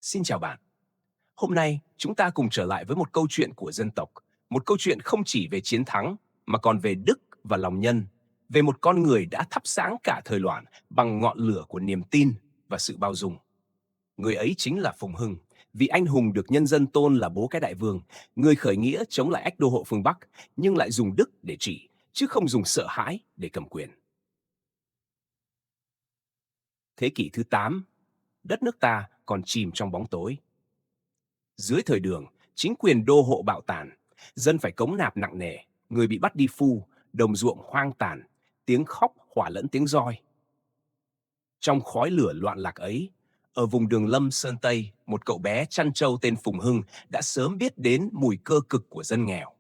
Xin chào bạn. Hôm nay chúng ta cùng trở lại với một câu chuyện của dân tộc, một câu chuyện không chỉ về chiến thắng mà còn về đức và lòng nhân, về một con người đã thắp sáng cả thời loạn bằng ngọn lửa của niềm tin và sự bao dung. Người ấy chính là Phùng Hưng, vị anh hùng được nhân dân tôn là bố cái đại vương, người khởi nghĩa chống lại ách đô hộ phương Bắc nhưng lại dùng đức để trị, chứ không dùng sợ hãi để cầm quyền. Thế kỷ thứ 8, đất nước ta còn chìm trong bóng tối. Dưới thời Đường, chính quyền đô hộ bạo tàn, dân phải cống nạp nặng nề, người bị bắt đi phu, đồng ruộng hoang tàn, tiếng khóc hòa lẫn tiếng roi. Trong khói lửa loạn lạc ấy, ở vùng Đường Lâm Sơn Tây, một cậu bé chăn trâu tên Phùng Hưng đã sớm biết đến mùi cơ cực của dân nghèo.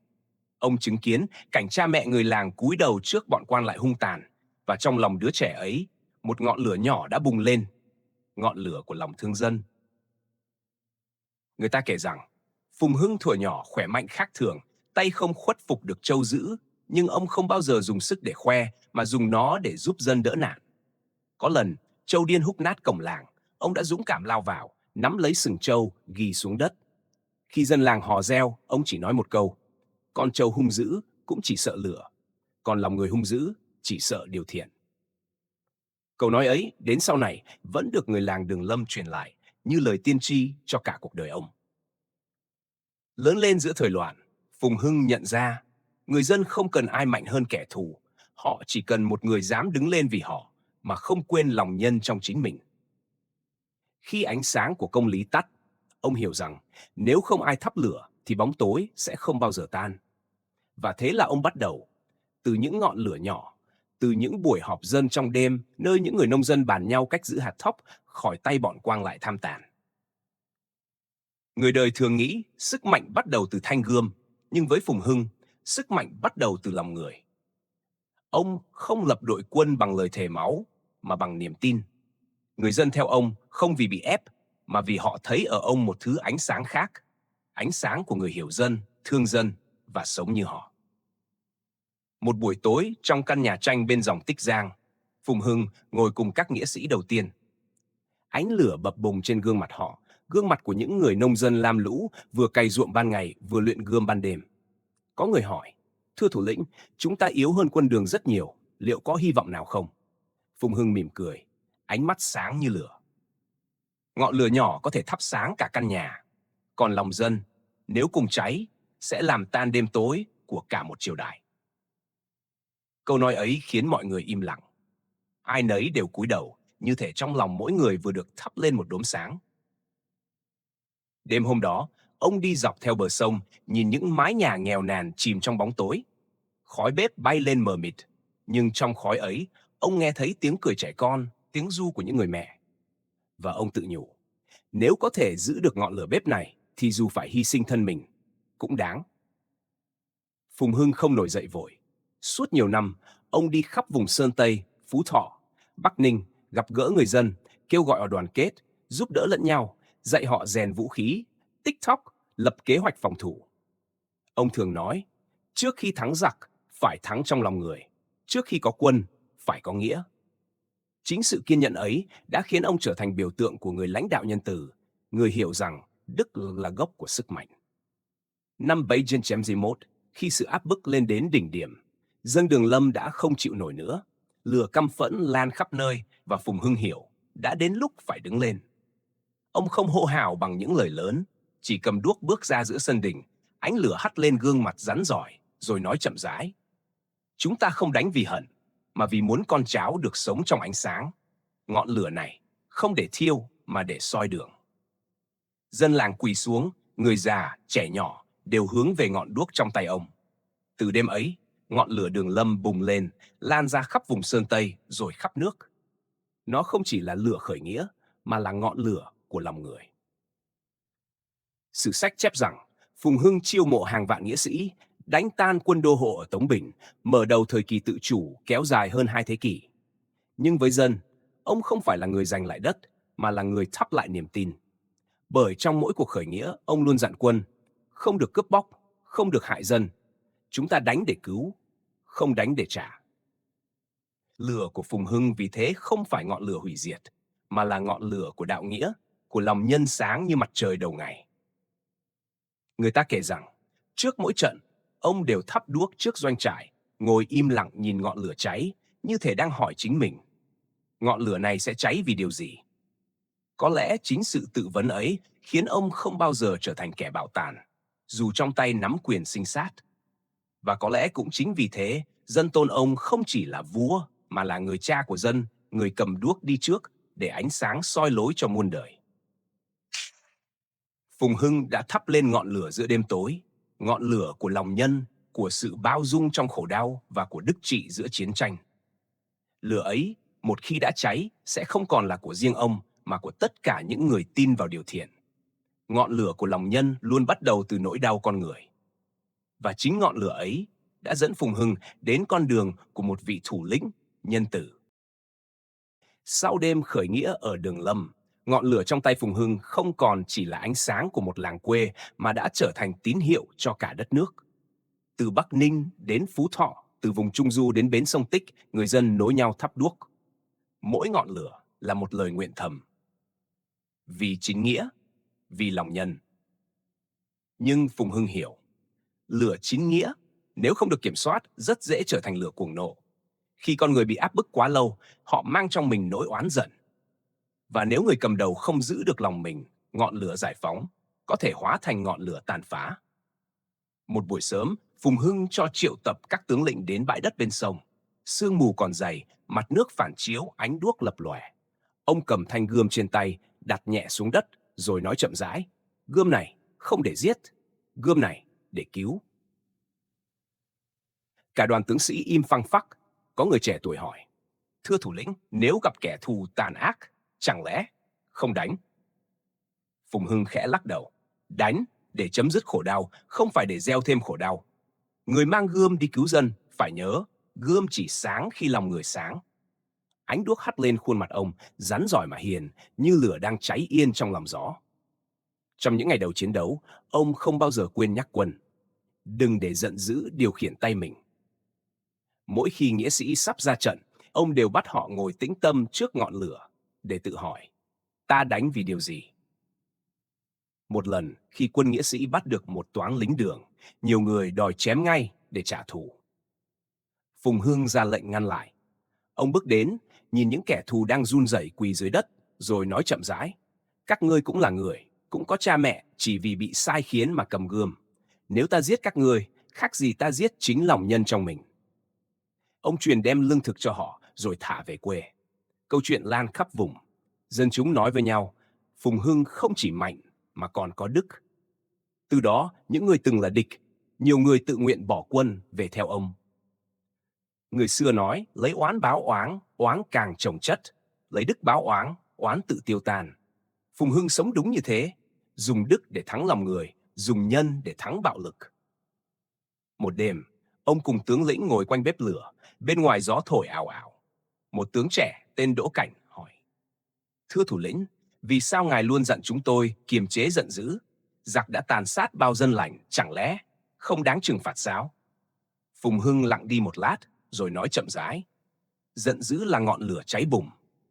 Ông chứng kiến cảnh cha mẹ người làng cúi đầu trước bọn quan lại hung tàn, và trong lòng đứa trẻ ấy, một ngọn lửa nhỏ đã bùng lên, ngọn lửa của lòng thương dân. Người ta kể rằng, Phùng Hưng thuở nhỏ khỏe mạnh khác thường, tay không khuất phục được trâu dữ, nhưng ông không bao giờ dùng sức để khoe, mà dùng nó để giúp dân đỡ nạn. Có lần, trâu điên húc nát cổng làng, ông đã dũng cảm lao vào, nắm lấy sừng trâu, ghi xuống đất. Khi dân làng hò reo, ông chỉ nói một câu: con trâu hung dữ cũng chỉ sợ lửa, còn lòng người hung dữ chỉ sợ điều thiện. Câu nói ấy đến sau này vẫn được người làng Đường Lâm truyền lại như lời tiên tri cho cả cuộc đời ông. Lớn lên giữa thời loạn, Phùng Hưng nhận ra người dân không cần ai mạnh hơn kẻ thù, họ chỉ cần một người dám đứng lên vì họ mà không quên lòng nhân trong chính mình. Khi ánh sáng của công lý tắt, ông hiểu rằng nếu không ai thắp lửa thì bóng tối sẽ không bao giờ tan. Và thế là ông bắt đầu, từ những ngọn lửa nhỏ, từ những buổi họp dân trong đêm nơi những người nông dân bàn nhau cách giữ hạt thóc khỏi tay bọn quang lại tham tàn. Người đời thường nghĩ sức mạnh bắt đầu từ thanh gươm, nhưng với Phùng Hưng, sức mạnh bắt đầu từ lòng người. Ông không lập đội quân bằng lời thề máu, mà bằng niềm tin. Người dân theo ông không vì bị ép, mà vì họ thấy ở ông một thứ ánh sáng khác, ánh sáng của người hiểu dân, thương dân và sống như họ. Một buổi tối trong căn nhà tranh bên dòng Tích Giang, Phùng Hưng ngồi cùng các nghĩa sĩ đầu tiên. Ánh lửa bập bùng trên gương mặt họ, gương mặt của những người nông dân lam lũ vừa cày ruộng ban ngày vừa luyện gươm ban đêm. Có người hỏi: thưa thủ lĩnh, chúng ta yếu hơn quân Đường rất nhiều, liệu có hy vọng nào không? Phùng Hưng mỉm cười, ánh mắt sáng như lửa. Ngọn lửa nhỏ có thể thắp sáng cả căn nhà, còn lòng dân, nếu cùng cháy, sẽ làm tan đêm tối của cả một triều đại. Câu nói ấy khiến mọi người im lặng. Ai nấy đều cúi đầu, như thể trong lòng mỗi người vừa được thắp lên một đốm sáng. Đêm hôm đó, ông đi dọc theo bờ sông, nhìn những mái nhà nghèo nàn chìm trong bóng tối. Khói bếp bay lên mờ mịt, nhưng trong khói ấy, ông nghe thấy tiếng cười trẻ con, tiếng ru của những người mẹ. Và ông tự nhủ, nếu có thể giữ được ngọn lửa bếp này, thì dù phải hy sinh thân mình, cũng đáng. Phùng Hưng không nổi dậy vội. Suốt nhiều năm, ông đi khắp vùng Sơn Tây, Phú Thọ, Bắc Ninh, gặp gỡ người dân, kêu gọi họ đoàn kết, giúp đỡ lẫn nhau, dạy họ rèn vũ khí, tích thóc, lập kế hoạch phòng thủ. Ông thường nói, trước khi thắng giặc, phải thắng trong lòng người. Trước khi có quân, phải có nghĩa. Chính sự kiên nhẫn ấy đã khiến ông trở thành biểu tượng của người lãnh đạo nhân từ, người hiểu rằng đức là gốc của sức mạnh. Năm 791, khi sự áp bức lên đến đỉnh điểm, dân Đường Lâm đã không chịu nổi nữa. Lửa căm phẫn lan khắp nơi và Phùng Hưng hiểu đã đến lúc phải đứng lên. Ông không hô hào bằng những lời lớn, chỉ cầm đuốc bước ra giữa sân đình, ánh lửa hắt lên gương mặt rắn rỏi, rồi nói chậm rãi. Chúng ta không đánh vì hận, mà vì muốn con cháu được sống trong ánh sáng. Ngọn lửa này không để thiêu mà để soi đường. Dân làng quỳ xuống, người già, trẻ nhỏ đều hướng về ngọn đuốc trong tay ông. Từ đêm ấy, ngọn lửa Đường Lâm bùng lên, lan ra khắp vùng Sơn Tây rồi khắp nước. Nó không chỉ là lửa khởi nghĩa, mà là ngọn lửa của lòng người. Sử sách chép rằng, Phùng Hưng chiêu mộ hàng vạn nghĩa sĩ, đánh tan quân đô hộ ở Tống Bình, mở đầu thời kỳ tự chủ kéo dài hơn 2 thế kỷ. Nhưng với dân, ông không phải là người giành lại đất, mà là người thắp lại niềm tin. Bởi trong mỗi cuộc khởi nghĩa, ông luôn dặn quân, không được cướp bóc, không được hại dân. Chúng ta đánh để cứu, không đánh để trả. Lửa của Phùng Hưng vì thế không phải ngọn lửa hủy diệt, mà là ngọn lửa của đạo nghĩa, của lòng nhân sáng như mặt trời đầu ngày. Người ta kể rằng, trước mỗi trận, ông đều thắp đuốc trước doanh trại, ngồi im lặng nhìn ngọn lửa cháy, như thể đang hỏi chính mình, ngọn lửa này sẽ cháy vì điều gì? Có lẽ chính sự tự vấn ấy khiến ông không bao giờ trở thành kẻ bạo tàn, dù trong tay nắm quyền sinh sát. Và có lẽ cũng chính vì thế, dân tôn ông không chỉ là vua, mà là người cha của dân, người cầm đuốc đi trước để ánh sáng soi lối cho muôn đời. Phùng Hưng đã thắp lên ngọn lửa giữa đêm tối, ngọn lửa của lòng nhân, của sự bao dung trong khổ đau và của đức trị giữa chiến tranh. Lửa ấy, một khi đã cháy, sẽ không còn là của riêng ông, mà của tất cả những người tin vào điều thiện. Ngọn lửa của lòng nhân luôn bắt đầu từ nỗi đau con người. Và chính ngọn lửa ấy đã dẫn Phùng Hưng đến con đường của một vị thủ lĩnh, nhân tử. Sau đêm khởi nghĩa ở Đường Lâm, ngọn lửa trong tay Phùng Hưng không còn chỉ là ánh sáng của một làng quê mà đã trở thành tín hiệu cho cả đất nước. Từ Bắc Ninh đến Phú Thọ, từ vùng Trung Du đến bến sông Tích, người dân nối nhau thắp đuốc. Mỗi ngọn lửa là một lời nguyện thầm. Vì chính nghĩa, vì lòng nhân. Nhưng Phùng Hưng hiểu, lửa chính nghĩa, nếu không được kiểm soát, rất dễ trở thành lửa cuồng nộ. Khi con người bị áp bức quá lâu, họ mang trong mình nỗi oán giận. Và nếu người cầm đầu không giữ được lòng mình, ngọn lửa giải phóng có thể hóa thành ngọn lửa tàn phá. Một buổi sớm, Phùng Hưng cho triệu tập các tướng lĩnh đến bãi đất bên sông. Sương mù còn dày, mặt nước phản chiếu, ánh đuốc lập lòe. Ông cầm thanh gươm trên tay, đặt nhẹ xuống đất, rồi nói chậm rãi, gươm này không để giết, gươm này để cứu. Cả đoàn tướng sĩ im phăng phắc, có người trẻ tuổi hỏi, thưa thủ lĩnh, nếu gặp kẻ thù tàn ác, chẳng lẽ không đánh? Phùng Hưng khẽ lắc đầu, đánh để chấm dứt khổ đau, không phải để gieo thêm khổ đau. Người mang gươm đi cứu dân, phải nhớ, gươm chỉ sáng khi lòng người sáng. Ánh đuốc hắt lên khuôn mặt ông, rắn rỏi mà hiền, như lửa đang cháy yên trong lòng gió. Trong những ngày đầu chiến đấu, ông không bao giờ quên nhắc quân, đừng để giận dữ điều khiển tay mình. Mỗi khi nghĩa sĩ sắp ra trận, ông đều bắt họ ngồi tĩnh tâm trước ngọn lửa, để tự hỏi, ta đánh vì điều gì? Một lần, khi quân nghĩa sĩ bắt được một toáng lính đường, nhiều người đòi chém ngay để trả thù. Phùng Hưng ra lệnh ngăn lại. Ông bước đến, nhìn những kẻ thù đang run rẩy quỳ dưới đất, rồi nói chậm rãi, các ngươi cũng là người, cũng có cha mẹ, chỉ vì bị sai khiến mà cầm gươm. Nếu ta giết các ngươi, khác gì ta giết chính lòng nhân trong mình. Ông truyền đem lương thực cho họ, rồi thả về quê. Câu chuyện lan khắp vùng. Dân chúng nói với nhau, Phùng Hưng không chỉ mạnh, mà còn có đức. Từ đó, những người từng là địch, nhiều người tự nguyện bỏ quân về theo ông. Người xưa nói, lấy oán báo oán, oán càng chồng chất, lấy đức báo oán, oán tự tiêu tan. Phùng Hưng sống đúng như thế, dùng đức để thắng lòng người, dùng nhân để thắng bạo lực. Một đêm, ông cùng tướng lĩnh ngồi quanh bếp lửa, bên ngoài gió thổi ào ào. Một tướng trẻ tên Đỗ Cảnh hỏi, thưa thủ lĩnh, vì sao ngài luôn dặn chúng tôi kiềm chế giận dữ? Giặc đã tàn sát bao dân lành, chẳng lẽ không đáng trừng phạt sao? Phùng Hưng lặng đi một lát, rồi nói chậm rãi, giận dữ là ngọn lửa cháy bùng.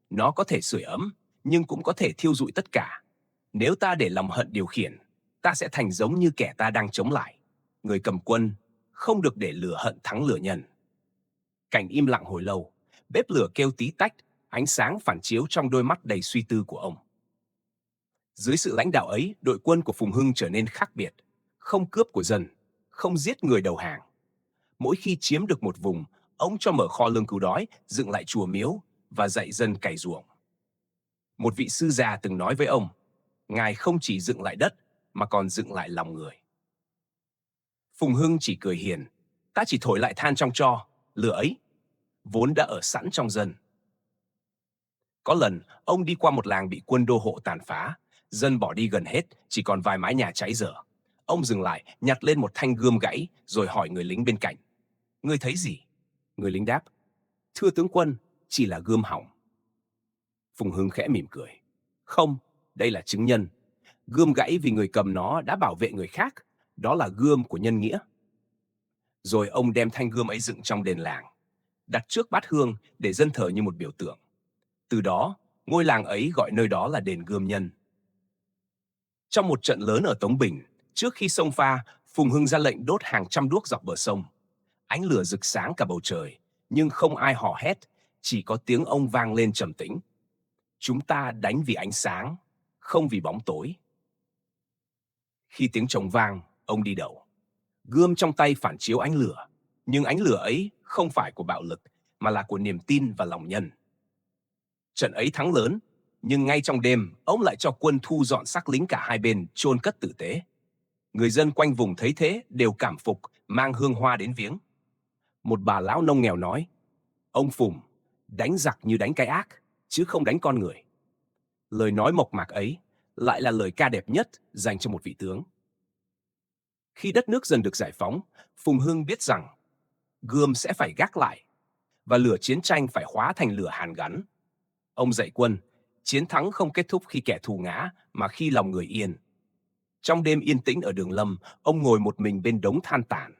Nó có thể sưởi ấm, nhưng cũng có thể thiêu rụi tất cả. Nếu ta để lòng hận điều khiển, ta sẽ thành giống như kẻ ta đang chống lại. Người cầm quân không được để lửa hận thắng lửa nhân. Cảnh im lặng hồi lâu, bếp lửa kêu tí tách, ánh sáng phản chiếu trong đôi mắt đầy suy tư của ông. Dưới sự lãnh đạo ấy, đội quân của Phùng Hưng trở nên khác biệt, không cướp của dân, không giết người đầu hàng. Mỗi khi chiếm được một vùng, ông cho mở kho lương cứu đói, dựng lại chùa miếu và dạy dân cày ruộng. Một vị sư già từng nói với ông, ngài không chỉ dựng lại đất, mà còn dựng lại lòng người. Phùng Hưng chỉ cười hiền, ta chỉ thổi lại than trong tro, lửa ấy vốn đã ở sẵn trong dân. Có lần, ông đi qua một làng bị quân đô hộ tàn phá, dân bỏ đi gần hết, chỉ còn vài mái nhà cháy dở. Ông dừng lại, nhặt lên một thanh gươm gãy, rồi hỏi người lính bên cạnh, ngươi thấy gì? Người lính đáp, thưa tướng quân, chỉ là gươm hỏng. Phùng Hưng khẽ mỉm cười, không, đây là chứng nhân. Gươm gãy vì người cầm nó đã bảo vệ người khác, đó là gươm của nhân nghĩa. Rồi ông đem thanh gươm ấy dựng trong đền làng, đặt trước bát hương để dân thờ như một biểu tượng. Từ đó, ngôi làng ấy gọi nơi đó là đền Gươm Nhân. Trong một trận lớn ở Tống Bình, trước khi sông pha, Phùng Hưng ra lệnh đốt hàng trăm đuốc dọc bờ sông. Ánh lửa rực sáng cả bầu trời, nhưng không ai hò hét, chỉ có tiếng ông vang lên trầm tĩnh. Chúng ta đánh vì ánh sáng, không vì bóng tối. Khi tiếng trống vang, ông đi đầu. Gươm trong tay phản chiếu ánh lửa, nhưng ánh lửa ấy không phải của bạo lực, mà là của niềm tin và lòng nhân. Trận ấy thắng lớn, nhưng ngay trong đêm, ông lại cho quân thu dọn xác lính cả hai bên chôn cất tử tế. Người dân quanh vùng thấy thế đều cảm phục, mang hương hoa đến viếng. Một bà lão nông nghèo nói, ông Phùng, đánh giặc như đánh cái ác, chứ không đánh con người. Lời nói mộc mạc ấy lại là lời ca đẹp nhất dành cho một vị tướng. Khi đất nước dần được giải phóng, Phùng Hưng biết rằng gươm sẽ phải gác lại và lửa chiến tranh phải hóa thành lửa hàn gắn. Ông dạy quân, chiến thắng không kết thúc khi kẻ thù ngã mà khi lòng người yên. Trong đêm yên tĩnh ở Đường Lâm, ông ngồi một mình bên đống than tàn.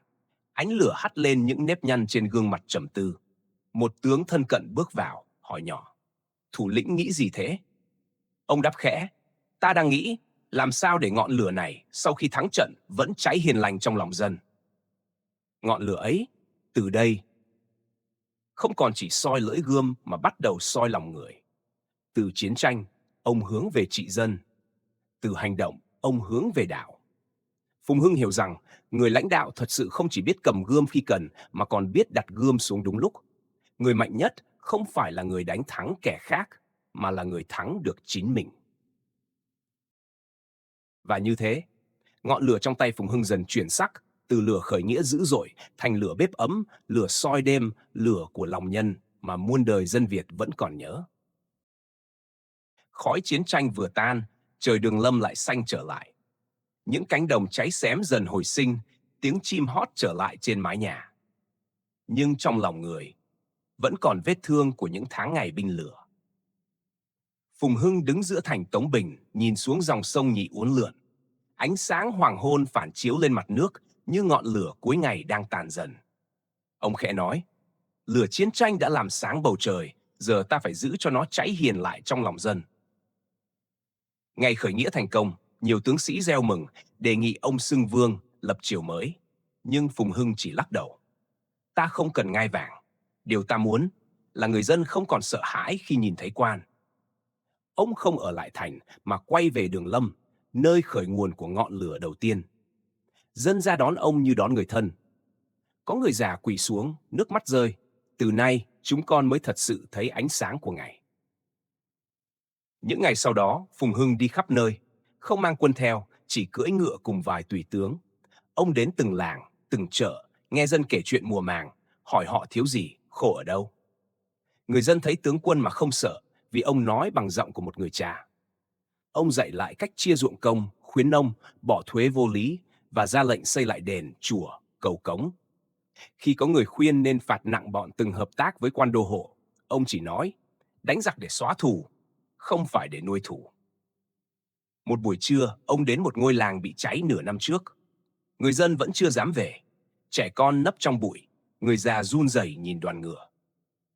Ánh lửa hắt lên những nếp nhăn trên gương mặt trầm tư. Một tướng thân cận bước vào, hỏi nhỏ, thủ lĩnh nghĩ gì thế? Ông đáp khẽ, ta đang nghĩ làm sao để ngọn lửa này sau khi thắng trận vẫn cháy hiền lành trong lòng dân. Ngọn lửa ấy, từ đây, không còn chỉ soi lưỡi gươm mà bắt đầu soi lòng người. Từ chiến tranh, ông hướng về trị dân. Từ hành động, ông hướng về đạo. Phùng Hưng hiểu rằng, người lãnh đạo thật sự không chỉ biết cầm gươm khi cần, mà còn biết đặt gươm xuống đúng lúc. Người mạnh nhất không phải là người đánh thắng kẻ khác, mà là người thắng được chính mình. Và như thế, ngọn lửa trong tay Phùng Hưng dần chuyển sắc, từ lửa khởi nghĩa dữ dội thành lửa bếp ấm, lửa soi đêm, lửa của lòng nhân mà muôn đời dân Việt vẫn còn nhớ. Khói chiến tranh vừa tan, trời Đường Lâm lại xanh trở lại. Những cánh đồng cháy xém dần hồi sinh, tiếng chim hót trở lại trên mái nhà. Nhưng trong lòng người, vẫn còn vết thương của những tháng ngày binh lửa. Phùng Hưng đứng giữa thành Tống Bình, nhìn xuống dòng sông Nhị uốn lượn. Ánh sáng hoàng hôn phản chiếu lên mặt nước như ngọn lửa cuối ngày đang tàn dần. Ông khẽ nói, lửa chiến tranh đã làm sáng bầu trời, giờ ta phải giữ cho nó cháy hiền lại trong lòng dân. Ngày khởi nghĩa thành công, nhiều tướng sĩ reo mừng, đề nghị ông xưng vương, lập triều mới. Nhưng Phùng Hưng chỉ lắc đầu. Ta không cần ngai vàng. Điều ta muốn là người dân không còn sợ hãi khi nhìn thấy quan. Ông không ở lại thành mà quay về Đường Lâm, nơi khởi nguồn của ngọn lửa đầu tiên. Dân ra đón ông như đón người thân. Có người già quỳ xuống, nước mắt rơi. Từ nay, chúng con mới thật sự thấy ánh sáng của ngày. Những ngày sau đó, Phùng Hưng đi khắp nơi, không mang quân theo, chỉ cưỡi ngựa cùng vài tùy tướng. Ông đến từng làng, từng chợ, nghe dân kể chuyện mùa màng, hỏi họ thiếu gì, khổ ở đâu. Người dân thấy tướng quân mà không sợ, vì ông nói bằng giọng của một người cha. Ông dạy lại cách chia ruộng công, khuyến nông, bỏ thuế vô lý và ra lệnh xây lại đền, chùa, cầu cống. Khi có người khuyên nên phạt nặng bọn từng hợp tác với quan đô hộ, ông chỉ nói, đánh giặc để xóa thù, không phải để nuôi thù. Một buổi trưa, ông đến một ngôi làng bị cháy nửa năm trước. Người dân vẫn chưa dám về. Trẻ con nấp trong bụi, người già run rẩy nhìn đoàn ngựa.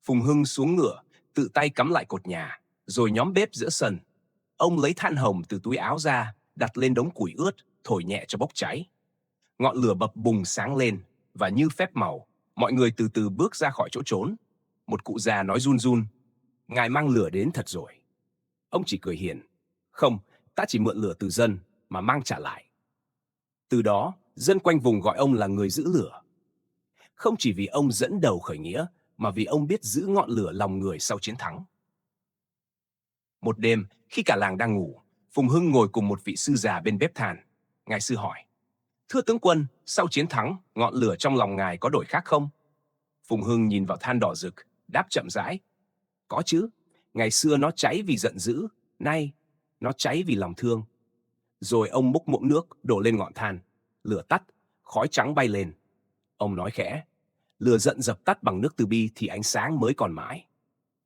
Phùng Hưng xuống ngựa, tự tay cắm lại cột nhà, rồi nhóm bếp giữa sân. Ông lấy than hồng từ túi áo ra, đặt lên đống củi ướt, thổi nhẹ cho bốc cháy. Ngọn lửa bập bùng sáng lên, và như phép màu, mọi người từ từ bước ra khỏi chỗ trốn. Một cụ già nói run run, ngài mang lửa đến thật rồi. Ông chỉ cười hiền, không, ta chỉ mượn lửa từ dân, mà mang trả lại. Từ đó, dân quanh vùng gọi ông là người giữ lửa. Không chỉ vì ông dẫn đầu khởi nghĩa, mà vì ông biết giữ ngọn lửa lòng người sau chiến thắng. Một đêm, khi cả làng đang ngủ, Phùng Hưng ngồi cùng một vị sư già bên bếp than. Ngài sư hỏi, thưa tướng quân, sau chiến thắng, ngọn lửa trong lòng ngài có đổi khác không? Phùng Hưng nhìn vào than đỏ rực, đáp chậm rãi, có chứ, ngày xưa nó cháy vì giận dữ, nay nó cháy vì lòng thương. Rồi ông múc muỗng nước đổ lên ngọn than, lửa tắt, khói trắng bay lên. Ông nói khẽ, lửa giận dập tắt bằng nước từ bi thì ánh sáng mới còn mãi.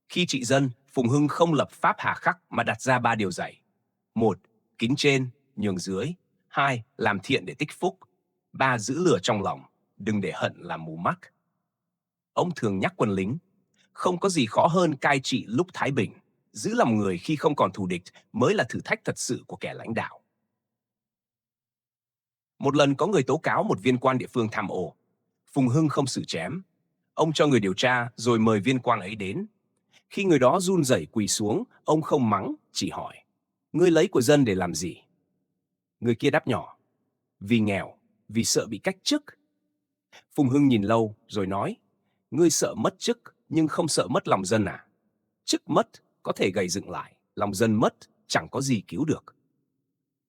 Khi trị dân, Phùng Hưng không lập pháp hà khắc mà đặt ra 3 điều dạy. 1. Kính trên, nhường dưới. 2. Làm thiện để tích phúc. 3. Giữ lửa trong lòng, đừng để hận làm mù mắt. Ông thường nhắc quân lính, không có gì khó hơn cai trị lúc thái bình. Giữ lòng người khi không còn thù địch mới là thử thách thật sự của kẻ lãnh đạo. Một lần có người tố cáo một viên quan địa phương tham ô. Phùng Hưng không xử chém. Ông cho người điều tra rồi mời viên quan ấy đến. Khi người đó run rẩy quỳ xuống, ông không mắng, chỉ hỏi: "Ngươi lấy của dân để làm gì?" Người kia đáp nhỏ: "Vì nghèo, vì sợ bị cách chức." Phùng Hưng nhìn lâu rồi nói: "Ngươi sợ mất chức nhưng không sợ mất lòng dân à? Chức mất có thể gầy dựng lại, lòng dân mất chẳng có gì cứu được."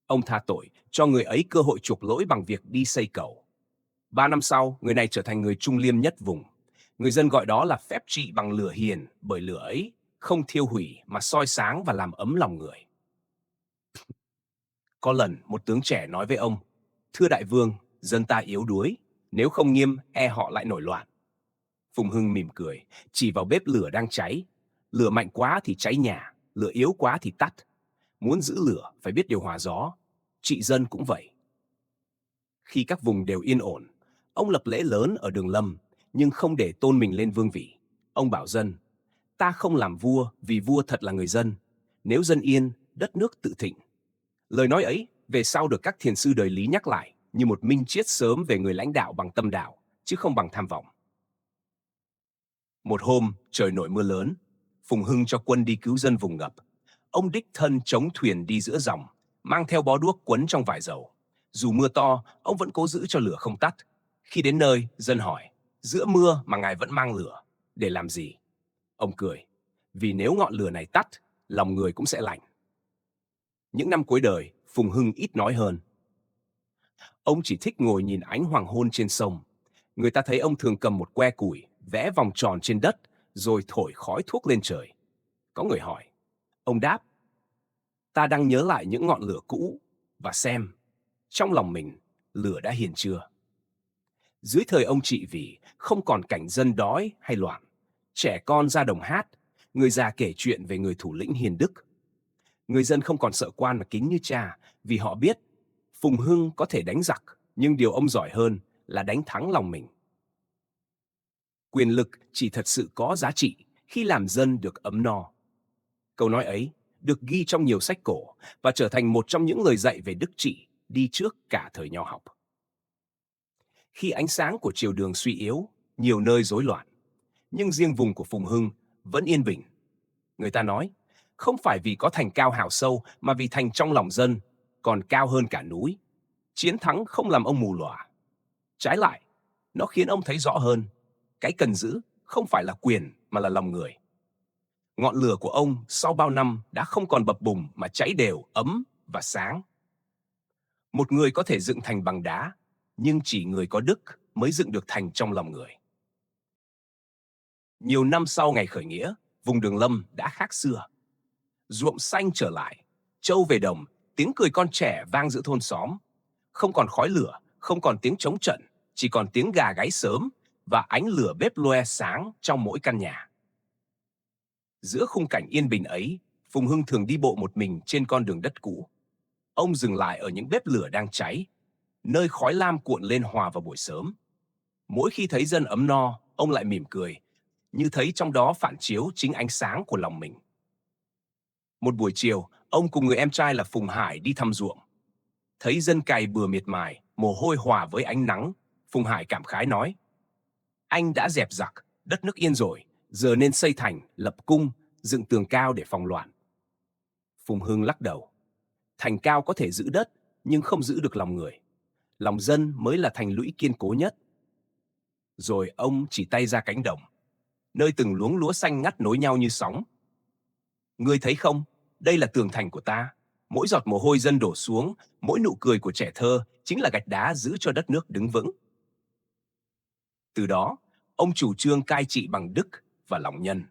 Ông tha tội, cho người ấy cơ hội chuộc lỗi bằng việc đi xây cầu. 3 năm sau, người này trở thành người trung liêm nhất vùng. Người dân gọi đó là phép trị bằng lửa hiền, bởi lửa ấy không thiêu hủy mà soi sáng và làm ấm lòng người. Có lần, một tướng trẻ nói với ông: "Thưa đại vương, dân ta yếu đuối, nếu không nghiêm e họ lại nổi loạn." Phùng Hưng mỉm cười, chỉ vào bếp lửa đang cháy: "Lửa mạnh quá thì cháy nhà, lửa yếu quá thì tắt. Muốn giữ lửa phải biết điều hòa gió. Trị dân cũng vậy." Khi các vùng đều yên ổn, ông lập lễ lớn ở Đường Lâm, nhưng không để tôn mình lên vương vị. Ông bảo dân: "Ta không làm vua vì vua thật là người dân. Nếu dân yên, đất nước tự thịnh." Lời nói ấy về sau được các thiền sư đời Lý nhắc lại như một minh triết sớm về người lãnh đạo bằng tâm đạo, chứ không bằng tham vọng. Một hôm, trời nổi mưa lớn. Phùng Hưng cho quân đi cứu dân vùng ngập. Ông đích thân chống thuyền đi giữa dòng, mang theo bó đuốc quấn trong vải dầu. Dù mưa to, ông vẫn cố giữ cho lửa không tắt. Khi đến nơi, dân hỏi: "Giữa mưa mà ngài vẫn mang lửa, để làm gì?" Ông cười: "Vì nếu ngọn lửa này tắt, lòng người cũng sẽ lạnh." Những năm cuối đời, Phùng Hưng ít nói hơn. Ông chỉ thích ngồi nhìn ánh hoàng hôn trên sông. Người ta thấy ông thường cầm một que củi, vẽ vòng tròn trên đất, rồi thổi khói thuốc lên trời. Có người hỏi. Ông đáp: "Ta đang nhớ lại những ngọn lửa cũ và xem, trong lòng mình, lửa đã hiền chưa?" Dưới thời ông trị vì, không còn cảnh dân đói hay loạn. Trẻ con ra đồng hát, người già kể chuyện về người thủ lĩnh hiền đức. Người dân không còn sợ quan mà kính như cha, vì họ biết Phùng Hưng có thể đánh giặc, nhưng điều ông giỏi hơn là đánh thắng lòng mình. Quyền lực chỉ thật sự có giá trị khi làm dân được ấm no. Câu nói ấy được ghi trong nhiều sách cổ và trở thành một trong những lời dạy về đức trị đi trước cả thời nho học. Khi ánh sáng của triều đường suy yếu, nhiều nơi rối loạn, nhưng riêng vùng của Phùng Hưng vẫn yên bình. Người ta nói, không phải vì có thành cao hào sâu mà vì thành trong lòng dân, còn cao hơn cả núi. Chiến thắng không làm ông mù lòa. Trái lại, nó khiến ông thấy rõ hơn, cái cần giữ không phải là quyền mà là lòng người. Ngọn lửa của ông sau bao năm đã không còn bập bùng mà cháy đều, ấm và sáng. Một người có thể dựng thành bằng đá, nhưng chỉ người có đức mới dựng được thành trong lòng người. Nhiều năm sau ngày khởi nghĩa, vùng Đường Lâm đã khác xưa. Ruộng xanh trở lại, trâu về đồng, tiếng cười con trẻ vang giữa thôn xóm. Không còn khói lửa, không còn tiếng trống trận, chỉ còn tiếng gà gáy sớm và ánh lửa bếp loe sáng trong mỗi căn nhà. Giữa khung cảnh yên bình ấy, Phùng Hưng thường đi bộ một mình trên con đường đất cũ. Ông dừng lại ở những bếp lửa đang cháy, nơi khói lam cuộn lên hòa vào buổi sớm. Mỗi khi thấy dân ấm no, ông lại mỉm cười, như thấy trong đó phản chiếu chính ánh sáng của lòng mình. Một buổi chiều, ông cùng người em trai là Phùng Hải đi thăm ruộng. Thấy dân cày bừa miệt mài, mồ hôi hòa với ánh nắng, Phùng Hải cảm khái nói: "Anh đã dẹp giặc, đất nước yên rồi, giờ nên xây thành, lập cung, dựng tường cao để phòng loạn." Phùng Hưng lắc đầu: "Thành cao có thể giữ đất, nhưng không giữ được lòng người. Lòng dân mới là thành lũy kiên cố nhất." Rồi ông chỉ tay ra cánh đồng, nơi từng luống lúa xanh ngắt nối nhau như sóng. "Ngươi thấy không, đây là tường thành của ta. Mỗi giọt mồ hôi dân đổ xuống, mỗi nụ cười của trẻ thơ chính là gạch đá giữ cho đất nước đứng vững." Từ đó, ông chủ trương cai trị bằng đức và lòng nhân.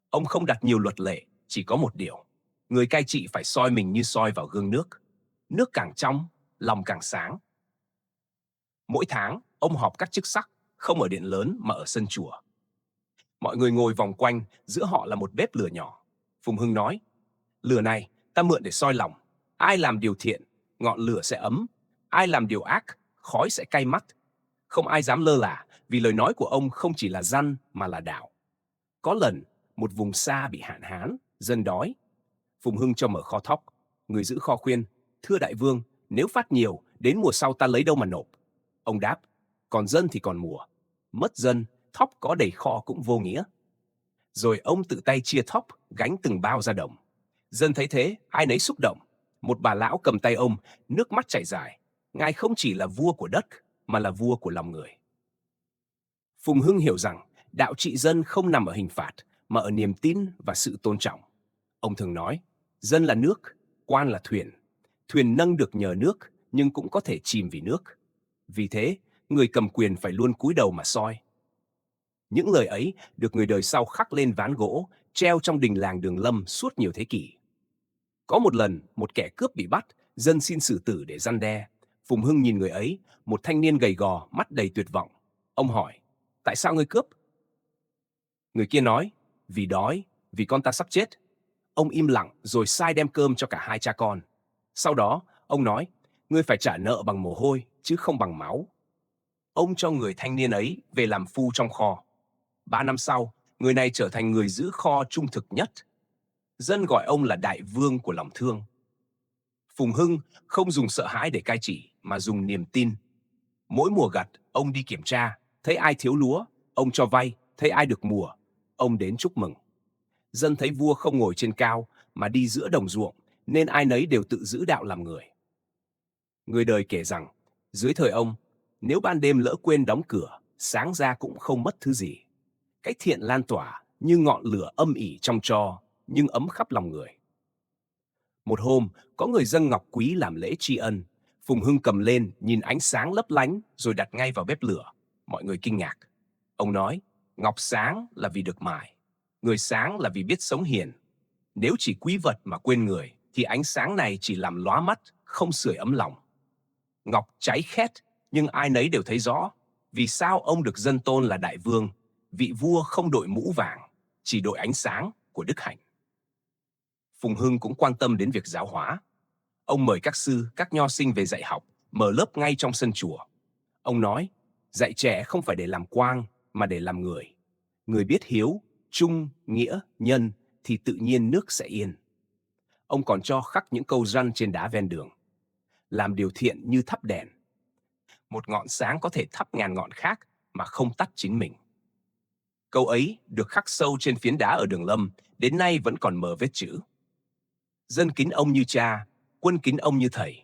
Ông không đặt nhiều luật lệ, chỉ có một điều: người cai trị phải soi mình như soi vào gương nước. Nước càng trong, lòng càng sáng. Mỗi tháng, ông họp các chức sắc, không ở điện lớn mà ở sân chùa. Mọi người ngồi vòng quanh, giữa họ là một bếp lửa nhỏ. Phùng Hưng nói: "Lửa này ta mượn để soi lòng. Ai làm điều thiện, ngọn lửa sẽ ấm. Ai làm điều ác, khói sẽ cay mắt." Không ai dám lơ là, vì lời nói của ông không chỉ là răn mà là đạo. Có lần, một vùng xa bị hạn hán, dân đói. Phùng Hưng cho mở kho thóc. Người giữ kho khuyên: "Thưa đại vương, nếu phát nhiều, đến mùa sau ta lấy đâu mà nộp? Ông đáp, còn dân thì còn mùa. Mất dân, thóc có đầy kho cũng vô nghĩa. Rồi ông tự tay chia thóc, gánh từng bao ra đồng. Dân thấy thế, ai nấy xúc động. Một bà lão cầm tay ông, nước mắt chảy dài. Ngài không chỉ là vua của đất, mà là vua của lòng người. Phùng Hưng hiểu rằng đạo trị dân không nằm ở hình phạt, mà ở niềm tin và sự tôn trọng. Ông thường nói, dân là nước, quan là thuyền. Thuyền nâng được nhờ nước, nhưng cũng có thể chìm vì nước. Vì thế, người cầm quyền phải luôn cúi đầu mà soi. Những lời ấy được người đời sau khắc lên ván gỗ, treo trong đình làng Đường Lâm suốt nhiều thế kỷ. Có một lần, một kẻ cướp bị bắt, dân xin xử tử để răn đe. Phùng Hưng nhìn người ấy, một thanh niên gầy gò, mắt đầy tuyệt vọng. Ông hỏi, tại sao ngươi cướp? Người kia nói, vì đói, vì con ta sắp chết. Ông im lặng rồi sai đem cơm cho cả hai cha con. Sau đó, ông nói, ngươi phải trả nợ bằng mồ hôi, chứ không bằng máu. Ông cho người thanh niên ấy về làm phu trong kho. 3 năm sau, người này trở thành người giữ kho trung thực nhất. Dân gọi ông là đại vương của lòng thương. Phùng Hưng không dùng sợ hãi để cai trị, mà dùng niềm tin. Mỗi mùa gặt, ông đi kiểm tra, thấy ai thiếu lúa, ông cho vay, thấy ai được mùa, ông đến chúc mừng. Dân thấy vua không ngồi trên cao, mà đi giữa đồng ruộng, nên ai nấy đều tự giữ đạo làm người. Người đời kể rằng, dưới thời ông, nếu ban đêm lỡ quên đóng cửa, sáng ra cũng không mất thứ gì. Cái thiện lan tỏa như ngọn lửa âm ỉ trong tro, nhưng ấm khắp lòng người. Một hôm, có người dâng ngọc quý làm lễ tri ân. Phùng Hưng cầm lên, nhìn ánh sáng lấp lánh, rồi đặt ngay vào bếp lửa. Mọi người kinh ngạc. Ông nói, ngọc sáng là vì được mài, người sáng là vì biết sống hiền. Nếu chỉ quý vật mà quên người, thì ánh sáng này chỉ làm lóa mắt, không sưởi ấm lòng. Ngọc cháy khét, nhưng ai nấy đều thấy rõ. Vì sao ông được dân tôn là đại vương, vị vua không đội mũ vàng, chỉ đội ánh sáng của đức hạnh. Phùng Hưng cũng quan tâm đến việc giáo hóa. Ông mời các sư, các nho sinh về dạy học, mở lớp ngay trong sân chùa. Ông nói, dạy trẻ không phải để làm quan, mà để làm người. Người biết hiếu, trung, nghĩa, nhân, thì tự nhiên nước sẽ yên. Ông còn cho khắc những câu răn trên đá ven đường. Làm điều thiện như thắp đèn. Một ngọn sáng có thể thắp ngàn ngọn khác, mà không tắt chính mình. Câu ấy được khắc sâu trên phiến đá ở Đường Lâm, đến nay vẫn còn mờ vết chữ. Dân kính ông như cha, quân kính ông như thầy.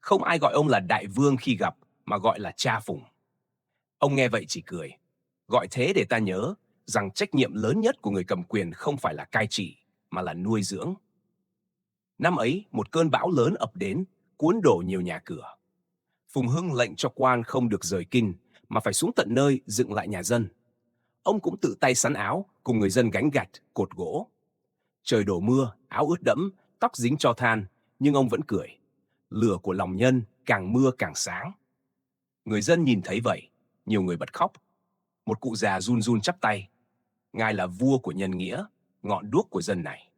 Không ai gọi ông là đại vương khi gặp, mà gọi là cha Phùng. Ông nghe vậy chỉ cười. Gọi thế để ta nhớ rằng trách nhiệm lớn nhất của người cầm quyền không phải là cai trị, mà là nuôi dưỡng. Năm ấy, một cơn bão lớn ập đến, cuốn đổ nhiều nhà cửa. Phùng Hưng lệnh cho quan không được rời kinh, mà phải xuống tận nơi dựng lại nhà dân. Ông cũng tự tay sắn áo, cùng người dân gánh gạch, cột gỗ. Trời đổ mưa, áo ướt đẫm, tóc dính tro than, nhưng ông vẫn cười. Lửa của lòng nhân càng mưa càng sáng. Người dân nhìn thấy vậy, nhiều người bật khóc. Một cụ già run run chắp tay. Ngài là vua của nhân nghĩa, ngọn đuốc của dân này.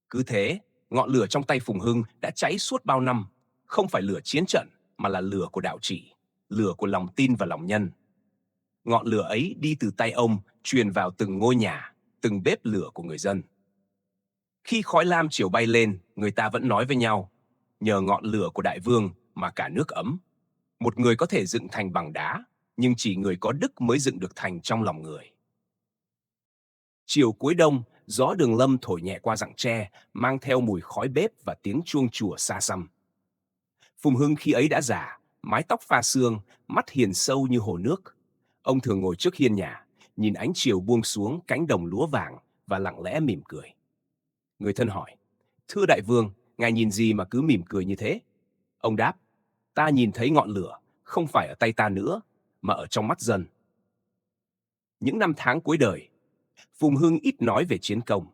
Cứ thế, ngọn lửa trong tay Phùng Hưng đã cháy suốt bao năm, không phải lửa chiến trận, mà là lửa của đạo trị, lửa của lòng tin và lòng nhân. Ngọn lửa ấy đi từ tay ông, truyền vào từng ngôi nhà, từng bếp lửa của người dân. Khi khói lam chiều bay lên, người ta vẫn nói với nhau, nhờ ngọn lửa của đại vương mà cả nước ấm. Một người có thể dựng thành bằng đá, nhưng chỉ người có đức mới dựng được thành trong lòng người. Chiều cuối đông, gió Đường Lâm thổi nhẹ qua rặng tre, mang theo mùi khói bếp và tiếng chuông chùa xa xăm. Phùng Hưng khi ấy đã già, mái tóc pha sương, mắt hiền sâu như hồ nước. Ông thường ngồi trước hiên nhà, nhìn ánh chiều buông xuống cánh đồng lúa vàng và lặng lẽ mỉm cười. Người thân hỏi, thưa đại vương, ngài nhìn gì mà cứ mỉm cười như thế? Ông đáp, ta nhìn thấy ngọn lửa, không phải ở tay ta nữa, mà ở trong mắt dân. Những năm tháng cuối đời, Phùng Hưng ít nói về chiến công.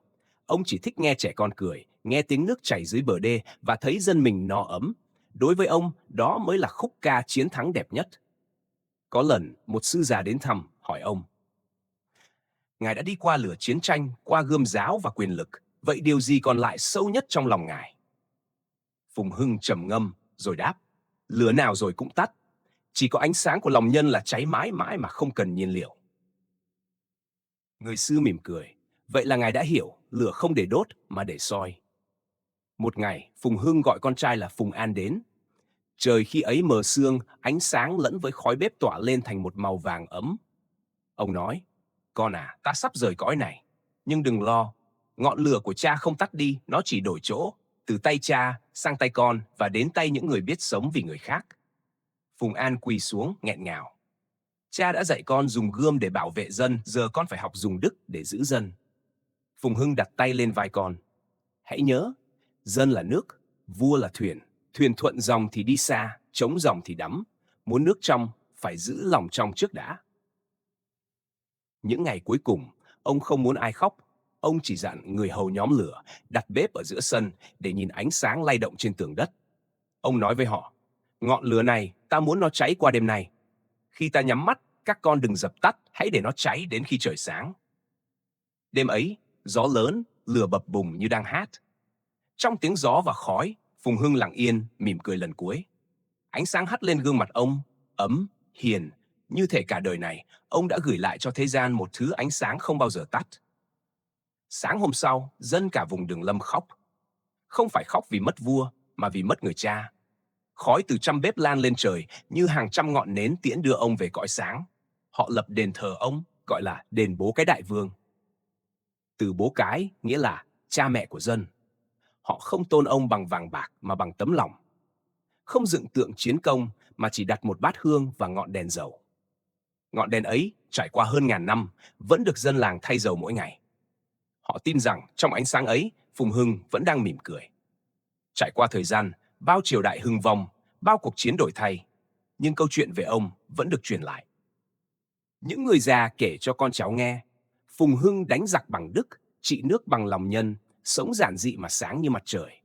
Ông chỉ thích nghe trẻ con cười, nghe tiếng nước chảy dưới bờ đê và thấy dân mình no ấm. Đối với ông, đó mới là khúc ca chiến thắng đẹp nhất. Có lần, một sư già đến thăm, hỏi ông. Ngài đã đi qua lửa chiến tranh, qua gươm giáo và quyền lực. Vậy điều gì còn lại sâu nhất trong lòng ngài? Phùng Hưng trầm ngâm, rồi đáp. Lửa nào rồi cũng tắt. Chỉ có ánh sáng của lòng nhân là cháy mãi mãi mà không cần nhiên liệu. Người sư mỉm cười. Vậy là ngài đã hiểu, lửa không để đốt mà để soi. Một ngày, Phùng Hưng gọi con trai là Phùng An đến. Trời khi ấy mờ sương, ánh sáng lẫn với khói bếp tỏa lên thành một màu vàng ấm. Ông nói, con à, ta sắp rời cõi này. Nhưng đừng lo, ngọn lửa của cha không tắt đi, nó chỉ đổi chỗ, từ tay cha sang tay con và đến tay những người biết sống vì người khác. Phùng An quỳ xuống, nghẹn ngào. Cha đã dạy con dùng gươm để bảo vệ dân, giờ con phải học dùng đức để giữ dân. Phùng Hưng đặt tay lên vai con. Hãy nhớ, dân là nước, vua là thuyền. Thuyền thuận dòng thì đi xa, chống dòng thì đắm. Muốn nước trong, phải giữ lòng trong trước đã. Những ngày cuối cùng, ông không muốn ai khóc. Ông chỉ dặn người hầu nhóm lửa, đặt bếp ở giữa sân để nhìn ánh sáng lay động trên tường đất. Ông nói với họ, ngọn lửa này ta muốn nó cháy qua đêm nay. Khi ta nhắm mắt, các con đừng dập tắt, hãy để nó cháy đến khi trời sáng. Đêm ấy, gió lớn, lửa bập bùng như đang hát. Trong tiếng gió và khói, Phùng Hưng lặng yên, mỉm cười lần cuối. Ánh sáng hắt lên gương mặt ông, ấm, hiền, như thể cả đời này, ông đã gửi lại cho thế gian một thứ ánh sáng không bao giờ tắt. Sáng hôm sau, dân cả vùng Đường Lâm khóc. Không phải khóc vì mất vua, mà vì mất người cha. Khói từ trăm bếp lan lên trời như hàng trăm ngọn nến tiễn đưa ông về cõi sáng. Họ lập đền thờ ông, gọi là đền Bố Cái Đại Vương. Từ bố cái nghĩa là cha mẹ của dân. Họ không tôn ông bằng vàng bạc mà bằng tấm lòng. Không dựng tượng chiến công mà chỉ đặt một bát hương và ngọn đèn dầu. Ngọn đèn ấy trải qua hơn ngàn năm vẫn được dân làng thay dầu mỗi ngày. Họ tin rằng trong ánh sáng ấy Phùng Hưng vẫn đang mỉm cười. Trải qua thời gian, bao triều đại hưng vong, bao cuộc chiến đổi thay, nhưng câu chuyện về ông vẫn được truyền lại. Những người già kể cho con cháu nghe, Phùng Hưng đánh giặc bằng đức, trị nước bằng lòng nhân, sống giản dị mà sáng như mặt trời.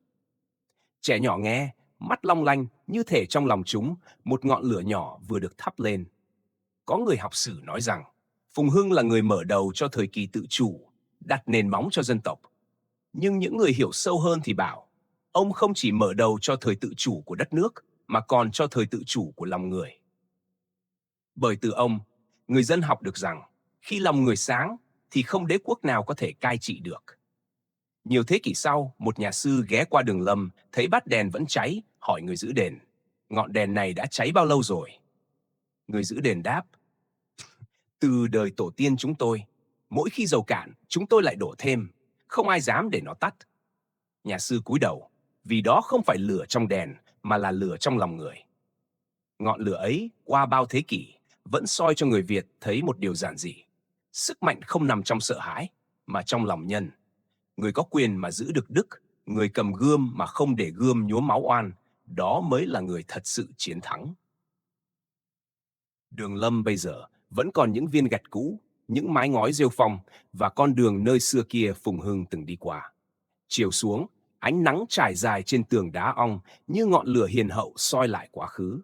Trẻ nhỏ nghe, mắt long lanh như thể trong lòng chúng một ngọn lửa nhỏ vừa được thắp lên. Có người học sử nói rằng Phùng Hưng là người mở đầu cho thời kỳ tự chủ, đặt nền móng cho dân tộc. Nhưng những người hiểu sâu hơn thì bảo, ông không chỉ mở đầu cho thời tự chủ của đất nước, mà còn cho thời tự chủ của lòng người. Bởi từ ông, người dân học được rằng, khi lòng người sáng, thì không đế quốc nào có thể cai trị được. Nhiều thế kỷ sau, một nhà sư ghé qua Đường Lâm, thấy bát đèn vẫn cháy, hỏi người giữ đền, ngọn đèn này đã cháy bao lâu rồi? Người giữ đền đáp, từ đời tổ tiên chúng tôi, mỗi khi dầu cạn, chúng tôi lại đổ thêm, không ai dám để nó tắt. Nhà sư cúi đầu, vì đó không phải lửa trong đèn, mà là lửa trong lòng người. Ngọn lửa ấy, qua bao thế kỷ, vẫn soi cho người Việt thấy một điều giản dị. Sức mạnh không nằm trong sợ hãi, mà trong lòng nhân. Người có quyền mà giữ được đức, người cầm gươm mà không để gươm nhuốm máu oan, đó mới là người thật sự chiến thắng. Đường Lâm bây giờ vẫn còn những viên gạch cũ, những mái ngói rêu phong và con đường nơi xưa kia Phùng Hưng từng đi qua. Chiều xuống, ánh nắng trải dài trên tường đá ong như ngọn lửa hiền hậu soi lại quá khứ.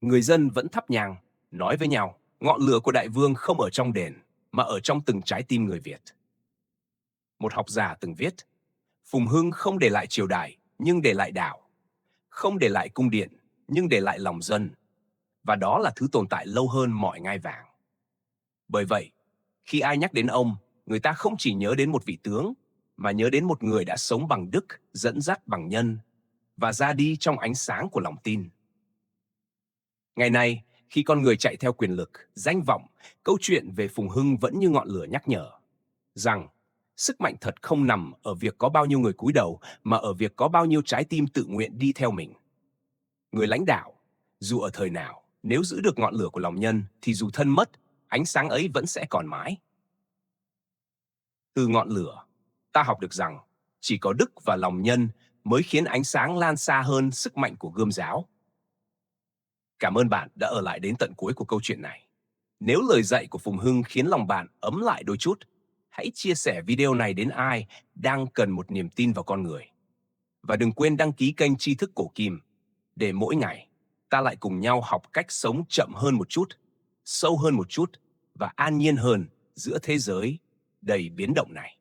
Người dân vẫn thắp nhang, nói với nhau, ngọn lửa của Đại Vương không ở trong đền, mà ở trong từng trái tim người Việt. Một học giả từng viết, Phùng Hưng không để lại triều đại, nhưng để lại đảo. Không để lại cung điện, nhưng để lại lòng dân. Và đó là thứ tồn tại lâu hơn mọi ngai vàng. Bởi vậy, khi ai nhắc đến ông, người ta không chỉ nhớ đến một vị tướng, mà nhớ đến một người đã sống bằng đức, dẫn dắt bằng nhân, và ra đi trong ánh sáng của lòng tin. Ngày nay, khi con người chạy theo quyền lực, danh vọng, câu chuyện về Phùng Hưng vẫn như ngọn lửa nhắc nhở rằng sức mạnh thật không nằm ở việc có bao nhiêu người cúi đầu, mà ở việc có bao nhiêu trái tim tự nguyện đi theo mình. Người lãnh đạo, dù ở thời nào, nếu giữ được ngọn lửa của lòng nhân, thì dù thân mất, ánh sáng ấy vẫn sẽ còn mãi. Từ ngọn lửa, ta học được rằng chỉ có đức và lòng nhân mới khiến ánh sáng lan xa hơn sức mạnh của gươm giáo. Cảm ơn bạn đã ở lại đến tận cuối của câu chuyện này. Nếu lời dạy của Phùng Hưng khiến lòng bạn ấm lại đôi chút, hãy chia sẻ video này đến ai đang cần một niềm tin vào con người. Và đừng quên đăng ký kênh Tri Thức Cổ Kim, để mỗi ngày ta lại cùng nhau học cách sống chậm hơn một chút, sâu hơn một chút và an nhiên hơn giữa thế giới đầy biến động này.